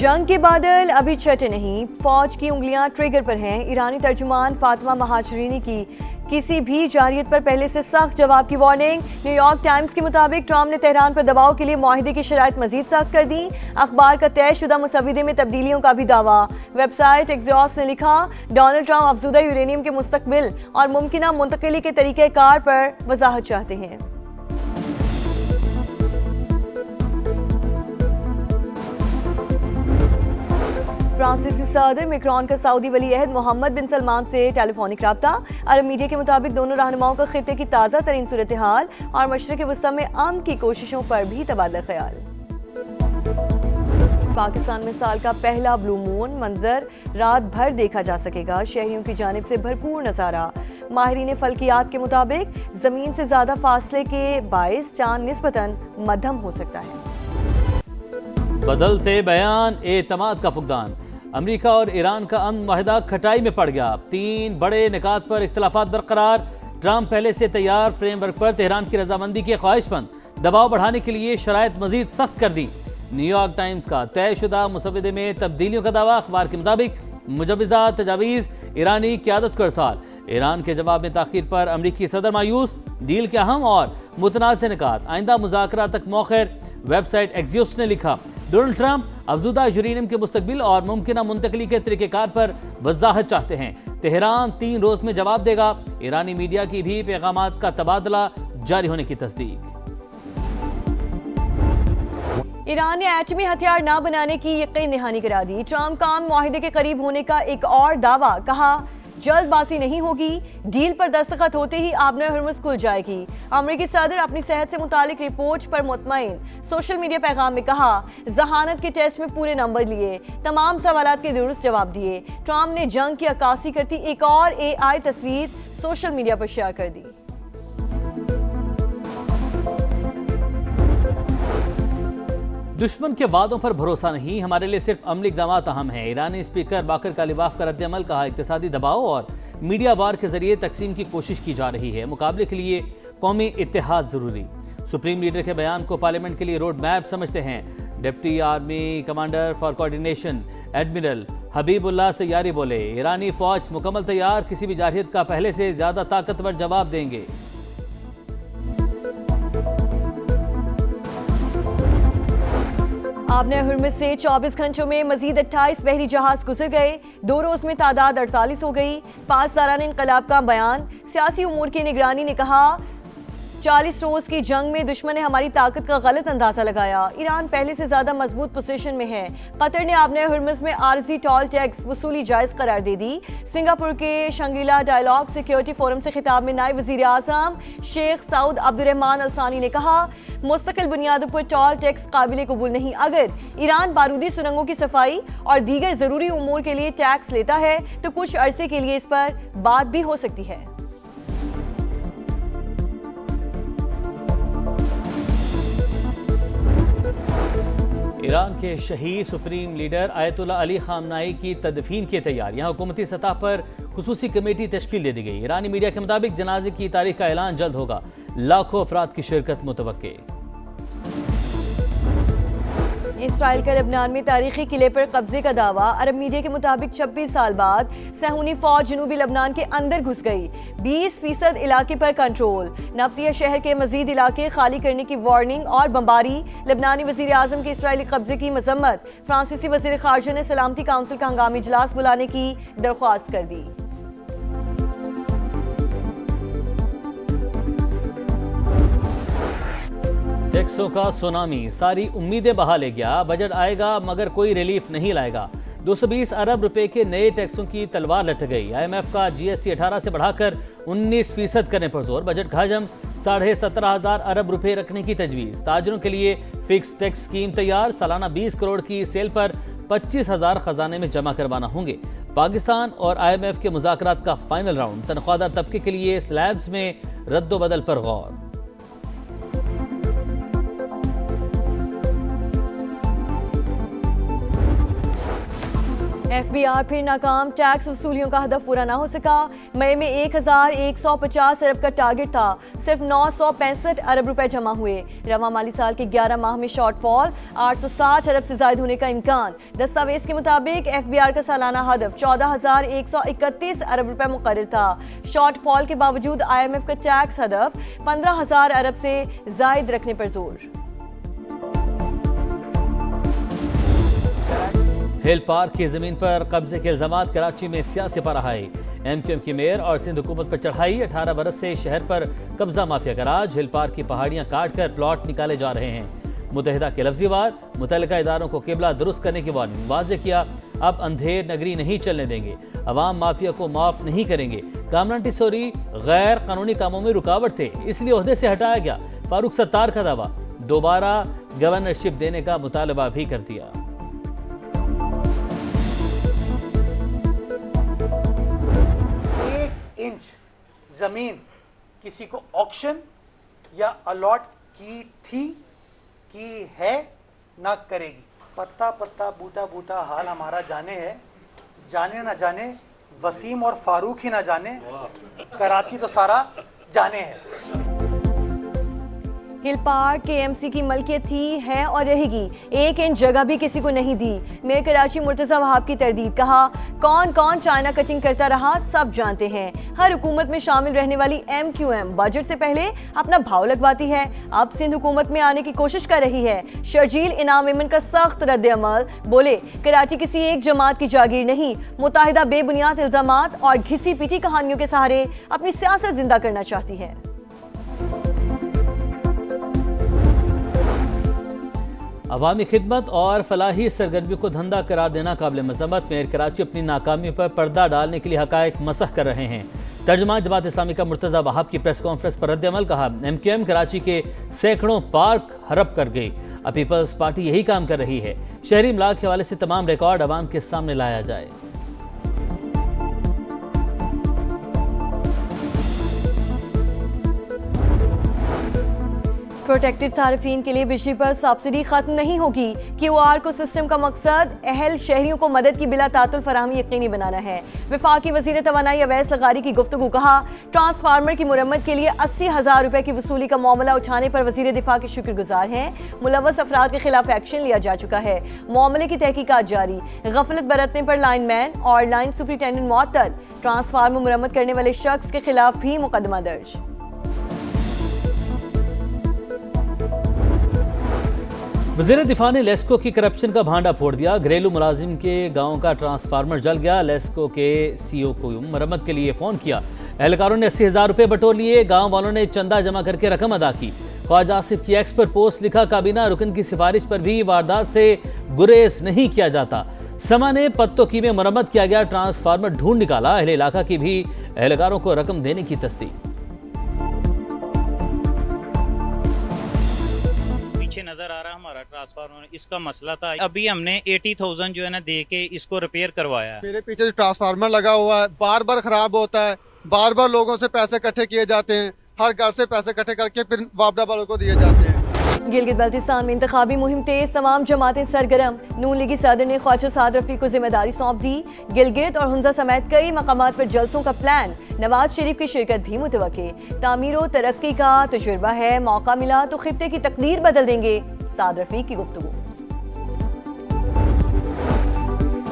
जंग के बादल अभी छटे नहीं, फौज की उंगलियां ट्रिगर पर हैं। ईरानी तर्जुमान फातिमा महाजरीनी की किसी भी जारियत पर पहले से सख्त जवाब की वार्निंग। न्यूयॉर्क टाइम्स के मुताबिक ट्रंप ने तेहरान पर दबाव के लिए मुआहिदे की शराइत मजीद सख्त कर दी। अखबार का तयशुदा मुसविदे में तब्दीलियों का भी दावा। वेबसाइट एक्सॉस्ट ने लिखा, डोनाल्ड ट्रंप अफजुदा यूरेनियम के मुस्तकबिल और मुमकिना मुंतकिली के तरीक़ेकार पर वजाहत चाहते हैं। फ्रांसीसी सदर मैक्रोन का सऊदी वली अहद मोहम्मद बिन सलमान से टेलीफोनिक रब्ता। अरब मीडिया के मुताबिक दोनों रहनुमाओं का खित्ते की ताज़ा तरीन सूरत हाल और मशरिक़ वस्ता में अमन की कोशिशों पर भी तबादला ख्याल। पाकिस्तान में साल का पहला ब्लू मून मंजर रात भर देखा जा सकेगा। शहरियों की जानिब से भरपूर नज़ारा। माहिरीन फल्कियात के मुताबिक ज़मीन से ज़्यादा फासले के बाइस चांद निस्बतन मध्यम हो सकता है। बदलते बयान एतमाद का फुकदान। अमेरिका और ईरान का अमन माहिदा खटाई में पड़ गया। 3 बड़े निकात पर इख्तलाफात बरकरार। ट्रंप पहले से तैयार फ्रेमवर्क पर तेहरान की रजामंदी के ख्वाहिशमंद। दबाव बढ़ाने के लिए शराइत मजीद सख्त कर दी। न्यूयॉर्क टाइम्स का तयशुदा मुसविदे में तब्दीलियों का दावा। अखबार के मुताबिक मुजवज़ा तजावीज़ ईरानी क़यादत को इरसाल। ईरान के जवाब में ताख़ीर पर अमरीकी सदर मायूस। डील के अहम और मुतनाज़ निकात आइंदा मुज़ाकरा तक मौखर। वेबसाइट एक्सियोस ने लिखा, डोनाल्ड ट्रंप अफजुदा यूरेनियम के मुस्तकबिल और मुमकिना मुंतकली के तरीक़ेकार पर वजाहत चाहते हैं। तेहरान 3 रोज़ में जवाब देगा। ईरानी मीडिया की भी पैगामात का तबादला जारी होने की तस्दीक। ईरान ने एटमी हथियार न बनाने की यकीन दहानी करा दी। ट्रंप का मुआहिदे के करीब होने का एक और दावा। कहा, जल्दबाजी नहीं होगी, डील पर दस्तखत होते ही आबना हुर्मुज़ खुल जाएगी। अमेरिकी सदर अपनी सेहत से मुतालिक रिपोर्ट पर मुतमईन। सोशल मीडिया पैगाम में कहा, जहानत के टेस्ट में पूरे नंबर लिए, तमाम सवालात के दुरुस्त जवाब दिए। ट्रंप ने जंग की अक्कासी करती एक और AI तस्वीर सोशल मीडिया पर शेयर कर दी। दुश्मन के वादों पर भरोसा नहीं, हमारे लिए सिर्फ अमली इक़दामात अहम हैं। ईरानी स्पीकर बाकर कालिबाफ का रद्द-ए-अमल। कहा, इक़्तिसादी दबाव और मीडिया वार के जरिए तकसीम की कोशिश की जा रही है। मुकाबले के लिए कौमी इत्तेहाद जरूरी। सुप्रीम लीडर के बयान को पार्लियामेंट के लिए रोड मैप समझते हैं। Deputy army commander for coordination admiral Habibullah Sayyari बोले, ईरानी फौज मुकम्मल तैयार, किसी भी जारहियत का पहले से ज्यादा ताकतवर जवाब देंगे। आबना हुर्मुज़ से 24 घंटों में मजीद 28 बहरी जहाज गुजर गए। 2 रोज में तादाद 48 हो गई। 5 सालाना इनकलाब का बयान। सियासी उमूर की निगरानी ने कहा, 40 रोज की जंग में दुश्मन ने हमारी ताकत का गलत अंदाजा लगाया। ईरान पहले से ज्यादा मजबूत पोजीशन में है। कतर ने आबना हुर्मुज़ में आरजी टॉल टैक्स वसूली जायज करार दे दी। सिंगापुर के शंगीला डायलॉग सिक्योरिटी फोरम से खिताब में नायब वजीर आज़म शेख सऊद अब्दुर्रहमान अल सानी ने कहा, मुस्तकिल बुनियादों पर टॉल टैक्स काबिल कबूल नहीं। अगर ईरान बारूदी सुरंगों की सफाई और दीगर जरूरी उमूर के लिए टैक्स लेता है तो कुछ अरसे के लिए इस पर बात भी हो सकती है। ईरान के शहीद सुप्रीम लीडर आयतुल्लाह अली खामनाई की तदफीन की तैयारियां। हुकूमती सतह पर खुसूसी कमेटी तश्कील दे दी गई। ईरानी मीडिया के मुताबिक जनाजे की तारीख का ऐलान जल्द होगा। लाखों अफराद की शिरकत मुतवक्के। इसराइल का लबनान में तारीखी किले पर कब्जे का दावा। अरब मीडिया के मुताबिक 26 साल बाद सहूनी फौज जनूबी लबनान के अंदर घुस गई। 20% इलाके पर कंट्रोल। नफ्तिया शहर के मजीद इलाके खाली करने की वार्निंग और बमबारी। लबनानी वजीर आजम के इसराइली कब्जे की मजम्मत। फ्रांसीसी वजीर खारजा ने सलामती काउंसिल का हंगामी इजलास बुलाने की दरख्वास्त कर दी। टैक्सों का सुनामी सारी उम्मीदें बहा ले गया। बजट आएगा मगर कोई रिलीफ नहीं लाएगा। 220 अरब रुपए के नए टैक्सों की तलवार लटक गई। IMF का GST 18 से बढ़ाकर 19% करने पर जोर। बजट का हजम 17,500 अरब रुपए रखने की तजवीज़। ताजरों के लिए फिक्स टैक्स स्कीम तैयार। सालाना 20 करोड़ की सेल पर 25,000 खजाने में जमा करवाना होंगे। पाकिस्तान और IMF के मुज़ाकरात का फाइनल राउंड। तनख्वाहदार तबके के लिए स्लैब्स में रद्दोबदल पर गौर। FBI फिर नाकाम, टैक्स वसूलियों का हदफ पूरा ना हो सका। मई में 1150 अरब का टारगेट था, सिर्फ 965 अरब रुपए जमा हुए। रवा माली साल के 11 माह में शॉर्टफॉल 860 अरब से ज्यादा होने का इम्कान। दस्तावेज के मुताबिक FBI का सालाना हदफ 14,131 अरब रुपए मुकर्रर था। शॉर्टफॉल के बावजूद IMF का टैक्स हदफ 15,000 अरब से जायद रखने पर जोर। हिल पार्क की जमीन पर कब्जे के इल्जाम, कराची में सियासी पराहाई। MQM की मेयर और सिंध हुकूमत पर चढ़ाई। 18 बरस से शहर पर कब्जा माफिया का राज। हिल पार्क की पहाड़ियां काट कर प्लॉट निकाले जा रहे हैं। मुतहदा के लफ्जी वार, मुतल्लिका इदारों को किबला दुरुस्त करने की वार्निंग। वाज़ेह किया, अब अंधेर नगरी नहीं चलने देंगे, अवाम माफिया को माफ नहीं करेंगे। कामरान टिसोरी गैर कानूनी कामों में रुकावट थे, इसलिए ओहदे से हटाया गया। फारूक सत्तार का दावा, दोबारा गवर्नरशिप देने का मुतालबा भी कर दिया। 1 इंच जमीन किसी को ऑक्शन या अलॉट की थी, की है, ना करेगी। पत्ता पत्ता बूटा बूटा हाल हमारा जाने है, जाने ना जाने वसीम और फारूक ही ना जाने, कराची तो सारा जाने है। हिल पार्क KMC की मलकियत थी, है और रहेगी। 1 इंच जगह भी किसी को नहीं दी। मेयर कराची मुर्तज़ा वहाब की तरदीद, कहा कौन कौन चाइना कटिंग करता रहा सब जानते हैं। हर हुकूमत में शामिल रहने वाली MQM बजट से पहले अपना भाव लगवाती है, अब सिंध हुकूमत में आने की कोशिश कर रही है। शर्जील इनाम मेमन का सख्त रद्द अमल, बोले कराची किसी एक जमात की जागीर नहीं, मुत्ताहिदा बेबुनियाद इल्जामात और घिसी पीटी कहानियों के सहारे अपनी सियासत जिंदा करना चाहती है। अवामी खिदमत और फलाही सरगर्मियों को धंधा करार देना काबिल मज़म्मत। मेयर कराची अपनी नाकामी पर पर्दा डालने के लिए हकायक मसख कर रहे हैं। तर्जुमान जमात इस्लामी का मुर्तज़ा वहाब की प्रेस कॉन्फ्रेंस पर रद्द अमल, कहा MQM कराची के सैकड़ों पार्क हड़प कर गई, अब पीपल्स पार्टी यही काम कर रही है। शहरी इमलाक के हवाले से तमाम रिकॉर्ड अवाम के सामने लाया जाए। प्रोटेक्टेड सार्फिन के लिए बिजली पर सब्सिडी खत्म नहीं होगी। QR को सिस्टम का मकसद अहल शहरियों को मदद की बिला तातुल फराहमी यकीनी बनाना है। वफाकी वज़ीर तवानाई अवैस लगारी की गुफ्तगू, कहा ट्रांसफार्मर की मुरम्मत के लिए 80,000 रुपए की वसूली का मामला उठाने पर वज़ीर दिफा के शुक्रगुजार हैं। मुलव्वस अफराद के खिलाफ एक्शन लिया जा चुका है। मामले की तहकीकात जारी। गफलत बरतने पर लाइनमैन और लाइन सुपरिटेंडेंट मुअत्तल। ट्रांसफार्मर मुरम्मत करने वाले शख्स के खिलाफ भी मुकदमा दर्ज। वज़ीर दिफा ने लेस्को की करप्शन का भांडा फोड़ दिया। घरेलू मुलाजिम के गांव का ट्रांसफार्मर जल गया। लेस्को के CEO को मरम्मत के लिए फ़ोन किया। एहलकारों ने 80,000 रुपये बटोर लिए। गांव वालों ने चंदा जमा करके रकम अदा की। ख्वाजा आसिफ की एक्स पर पोस्ट लिखा, काबीना रुकन की सिफारिश पर भी वारदात से गुरेज नहीं किया जाता। समा ने पत्तोकी में मरम्मत किया गया ट्रांसफार्मर ढूंढ निकाला। अहले इलाका की भी एहलकारों को रकम देने की तस्दीक। नजर आ रहा हमारा ट्रांसफार्मर, इसका मसला था। अभी हमने 80,000 जो है ना दे के इसको रिपेयर करवाया है। मेरे पीछे जो ट्रांसफार्मर लगा हुआ है बार बार खराब होता है, बार बार लोगों से पैसे इकट्ठे किए जाते हैं, हर घर से पैसे इकट्ठे करके फिर वापडा वालों को दिए जाते हैं। गिलगित बल्तिस्तान में इंतखाबी मुहिम तेज, तमाम जमातें सरगर्म। नून लीगी सदर ने ख्वाजा साद रफी को जिम्मेदारी सौंप दी। गिलगित और हुंजा समेत कई मकामात पर जलसों का प्लान। नवाज शरीफ की शिरकत भी मुतवक्के। तामीर और तरक्की का तजुर्बा है, मौका मिला तो खित्ते की तकदीर बदल देंगे। साद रफी की गुफ्तगू।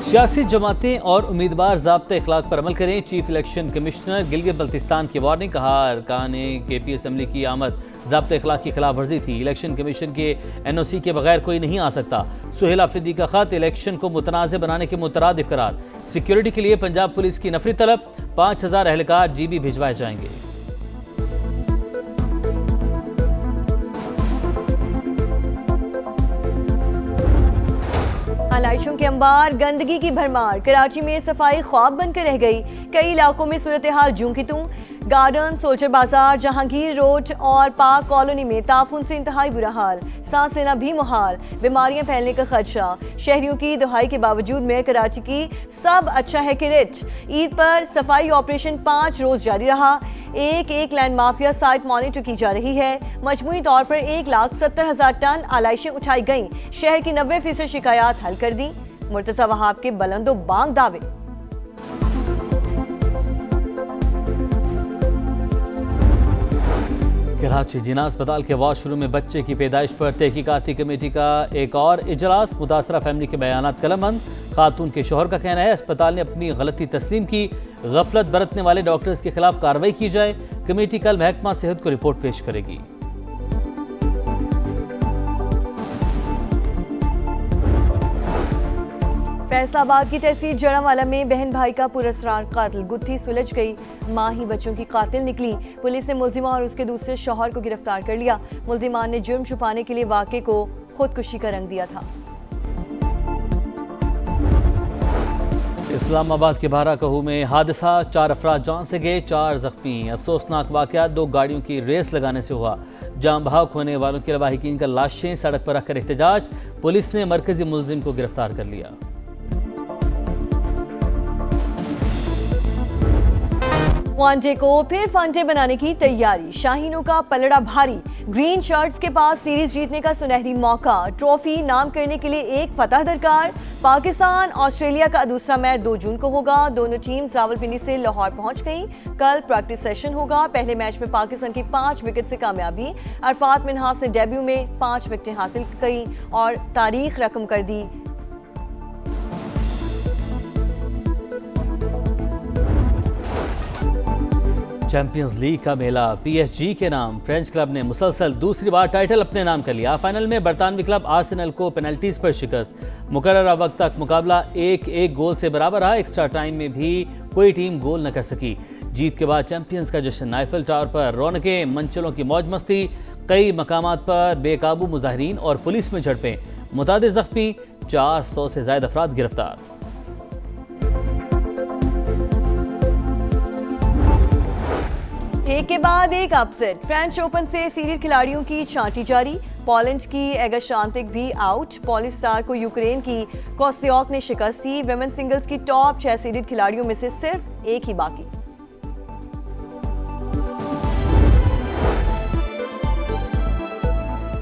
सियासी जमातें और उम्मीदवार ज़ाब्ते इखलाक पर अमल करें। Chief election commissioner Gilgit Baltistan की वार्निंग, कहा अरकान KP असम्बली की आमद ज़ाब्ते इखलाक की खिलाफ वर्जी थी। इलेक्शन कमीशन के NOC के बगैर कोई नहीं आ सकता। सुहेल आफरीदी का खत, इलेक्शन को मुतनाज़ बनाने के मुतरादिफ करार। सिक्योरिटी के लिए पंजाब पुलिस की नफरी तलब, 5,000 एहलकार GB भिजवाए जाएंगे। आलाइशों के अंबार, गंदगी की भरमार। कराची में सफाई ख्वाब बनकर रह गई। कई इलाकों में सूरत हाल जूं की तूं। गार्डन, सोल्जर बाजार, जहांगीर रोड और पार्क कॉलोनी में ताफून से इंतहाई बुरा हाल। सांस लेना भी मुहाल। बीमारियां फैलने का खदशा। शहरियों की दुहाई के बावजूद में कराची की सब अच्छा है कि रिच। ईद पर सफाई ऑपरेशन 5 रोज जारी रहा। एक लैंड माफिया साइट मॉनिटर की जा रही है। मजमूई तौर पर 1,70,000 टन आलाइशें उठाई गईं। शहर की 90% शिकायत हल कर दी। मुर्तजा वहाब के बुलंदो बांग दावे। कराची जिना अस्पताल के वॉशरूम में बच्चे की पैदाइश पर तहकीकाती कमेटी का एक और इजलास। मुतासरा फैमिली के बयानात कलमबंद। खातून के शोहर का कहना है अस्पताल ने अपनी गलती तस्लीम की, गफलत बरतने वाले डॉक्टर्स के खिलाफ कार्रवाई की जाए। कमेटी कल महकमा सेहत को रिपोर्ट पेश करेगी। फैसलाबाद की तहसील जड़ावाला में बहन भाई का पुरस्कार कातिल, गुत्थी सुलझ गई, मां ही बच्चों की कातिल निकली। पुलिस ने मुल्जिमा और उसके दूसरे शौहर को गिरफ्तार कर लिया। मुल्जिमान ने जुर्म छुपाने के लिए वाक़े को खुदकुशी का रंग दिया था। इस्लामाबाद के बाराकहू में हादसा, 4 अफराद जान से गए, 4 जख्मी। अफसोसनाक वाकया 2 गाड़ियों की रेस लगाने से हुआ। जान बहाव होने वालों के लवाहिकीन का लाशें सड़क पर रखकर एहतजाज। पुलिस ने मरकजी मुलजिम को गिरफ्तार कर लिया। वनडे को फिर फनडे बनाने की तैयारी, शाहीनों का पलड़ा भारी। ग्रीन शर्ट्स के पास सीरीज जीतने का सुनहरी मौका, ट्रॉफी नाम करने के लिए एक फतह दरकार। पाकिस्तान ऑस्ट्रेलिया का दूसरा मैच 2 जून को होगा। दोनों टीम्स रावलपिंडी से लाहौर पहुंच गई। कल प्रैक्टिस सेशन होगा। पहले मैच में पाकिस्तान की 5 विकेट से कामयाबी। अरफात मिन्हाज ने डेब्यू में 5 विकेटें हासिल की और तारीख रकम कर दी। चैंपियंस लीग का मेला PSG के नाम। फ्रेंच क्लब ने मुसलसल दूसरी बार टाइटल अपने नाम कर लिया। फाइनल में बरतानवी क्लब आर्सेनल को पेनल्टीज पर शिकस्त। मुकर्ररा वक्त तक मुकाबला 1-1 गोल से बराबर रहा। एक्स्ट्रा टाइम में भी कोई टीम गोल न कर सकी। जीत के बाद चैंपियंस का जश्न। आईफिल टावर पर रौनकें, मंचलों की मौज मस्ती। कई मकामात पर बेकाबू मुजाहिरीन और पुलिस में झड़पें। मुतादिद जख्मी, 400 से ज्यादा अफराद गिरफ्तार। एक के बाद एक अपसेट। फ्रेंच ओपन से सीरीज खिलाड़ियों की छांटी जारी। पोलैंड की एगा शांतिक भी आउट। पॉलिश स्टार को यूक्रेन की कोस्त्योक ने शिकस्त दी। विमेन सिंगल्स की टॉप 6 सीरीज खिलाड़ियों में से सिर्फ एक ही बाकी।